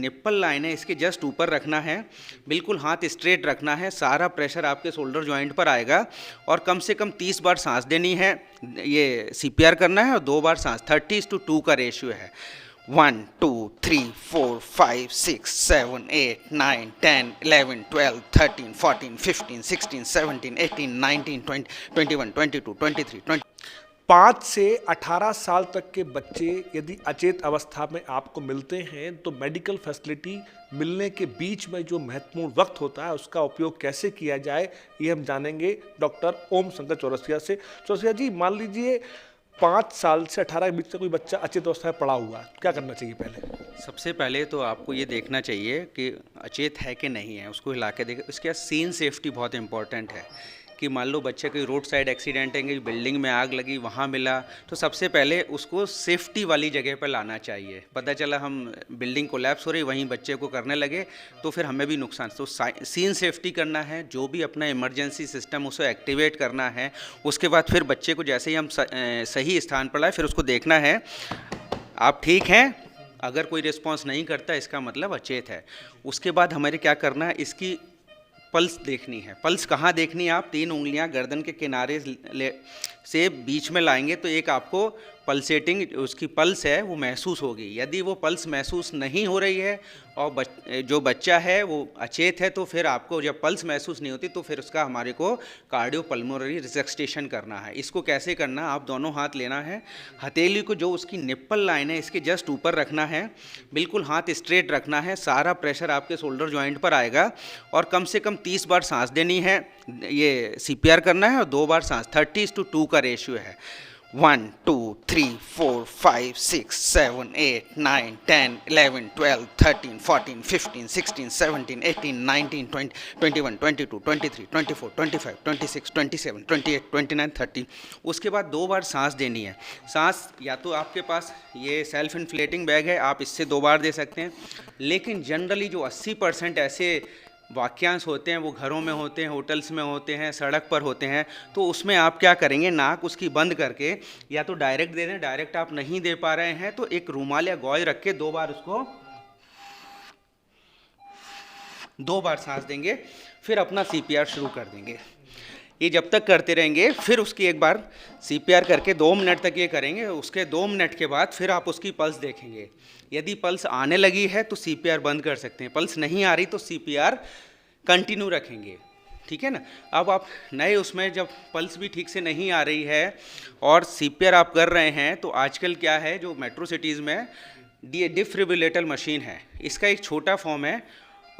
Nipple line है इसके just ऊपर रखना है, बिल्कुल हाथ स्ट्रेट रखना है, सारा प्रेशर आपके शोल्डर जॉइंट पर आएगा और कम से कम 30 बार सांस देनी है। ये सीपीआर करना है और 2 बार सांस, 30:2 का रेशियो है। 1 2 3 4 5 6 7 8 9 10 11 12 13 14 15 16 17 18 19 20 21 22 23 20। 5 से 18 साल तक के बच्चे यदि अचेत अवस्था में आपको मिलते हैं तो मेडिकल फैसिलिटी मिलने के बीच में जो महत्वपूर्ण वक्त होता है उसका उपयोग कैसे किया जाए, ये हम जानेंगे डॉक्टर ओम शंकर चौरसिया से। चौरसिया जी, मान लीजिए 5 साल से 18 के बीच में कोई बच्चा अचेत अवस्था में पड़ा हुआ है, क्या करना चाहिए पहले? सबसे पहले तो आपको ये देखना चाहिए कि अचेत है कि नहीं है, उसको हिला के देखें। इसके बाद सीन सेफ्टी बहुत इंपॉर्टेंट है कि मान लो बच्चे कोई रोड साइड एक्सीडेंट है, कि बिल्डिंग में आग लगी वहाँ मिला, तो सबसे पहले उसको सेफ्टी वाली जगह पर लाना चाहिए। पता चला हम बिल्डिंग कोलैप्स हो रही वहीं बच्चे को करने लगे तो फिर हमें भी नुकसान। तो सीन सेफ्टी करना है, जो भी अपना इमरजेंसी सिस्टम उसे एक्टिवेट करना है। उसके बाद फिर बच्चे को जैसे ही हम सही स्थान पर लाए फिर उसको देखना है आप ठीक हैं। अगर कोई रिस्पॉन्स नहीं करता इसका मतलब अचेत है। उसके बाद हमारे क्या करना है, इसकी पल्स देखनी है। पल्स कहाँ देखनी है? आप 3 उंगलियां गर्दन के किनारे से बीच में लाएंगे तो एक आपको पल्सेटिंग उसकी पल्स है वो महसूस होगी। यदि वो पल्स महसूस नहीं हो रही है और जो बच्चा है वो अचेत है तो फिर आपको जब पल्स महसूस नहीं होती तो फिर उसका हमारे को कार्डियोपल्मोनरी रिसक्सटेशन करना है। इसको कैसे करना? आप दोनों हाथ लेना है, हथेली को जो उसकी निप्पल लाइन है इसके जस्ट ऊपर रखना है, बिल्कुल हाथ स्ट्रेट रखना है, सारा प्रेशर आपके शोल्डर जॉइंट पर आएगा और कम से कम 30 बार सांस देनी है। ये सीपीआर करना है और 2 बार सांस, 30:2 का रेशियो है। 1 2 3 4 5 6 7 8 9 10 11 12 13 14 15 16 17 18 19 20 21 22 23 24 25 26 27 28 29 30। उसके बाद 2 बार सांस देनी है। सांस या तो आपके पास ये सेल्फ इन्फ्लेटिंग बैग है, आप इससे 2 बार दे सकते हैं, लेकिन जनरली जो 80% ऐसे वाक्यांश होते हैं वो घरों में होते हैं, होटल्स में होते हैं, सड़क पर होते हैं, तो उसमें आप क्या करेंगे, नाक उसकी बंद करके या तो डायरेक्ट दे दें, डायरेक्ट आप नहीं दे पा रहे हैं तो एक रूमाल या गॉज रख के 2 बार उसको 2 बार सांस देंगे, फिर अपना सीपीआर शुरू कर देंगे। ये जब तक करते रहेंगे, फिर उसकी एक बार सीपीआर करके 2 मिनट तक ये करेंगे। उसके 2 मिनट के बाद फिर आप उसकी पल्स देखेंगे। यदि पल्स आने लगी है तो सीपीआर बंद कर सकते हैं, पल्स नहीं आ रही तो सीपीआर कंटिन्यू रखेंगे। ठीक है ना? अब आप नए उसमें जब पल्स भी ठीक से नहीं आ रही है और सीपीआर आप कर रहे हैं तो आजकल क्या है, जो मेट्रो सिटीज़ में डिफिब्रिलेटर मशीन है, इसका एक छोटा फॉर्म है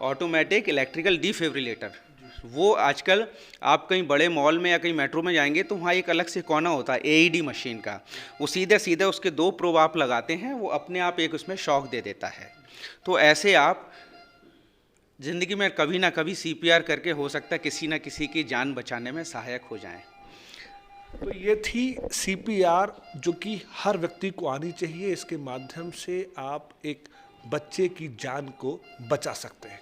ऑटोमेटिक इलेक्ट्रिकल डिफिब्रिलेटर। वो आजकल आप कहीं बड़े मॉल में या कहीं मेट्रो में जाएंगे तो वहाँ एक अलग से कोना होता है एईडी मशीन का, वो सीधे सीधे उसके 2 प्रोब आप लगाते हैं, वो अपने आप एक उसमें शॉक दे देता है। तो ऐसे आप ज़िंदगी में कभी ना कभी सीपीआर करके हो सकता है किसी न किसी की जान बचाने में सहायक हो जाएं। तो ये थी सीपीआर जो कि हर व्यक्ति को आनी चाहिए। इसके माध्यम से आप एक बच्चे की जान को बचा सकते हैं।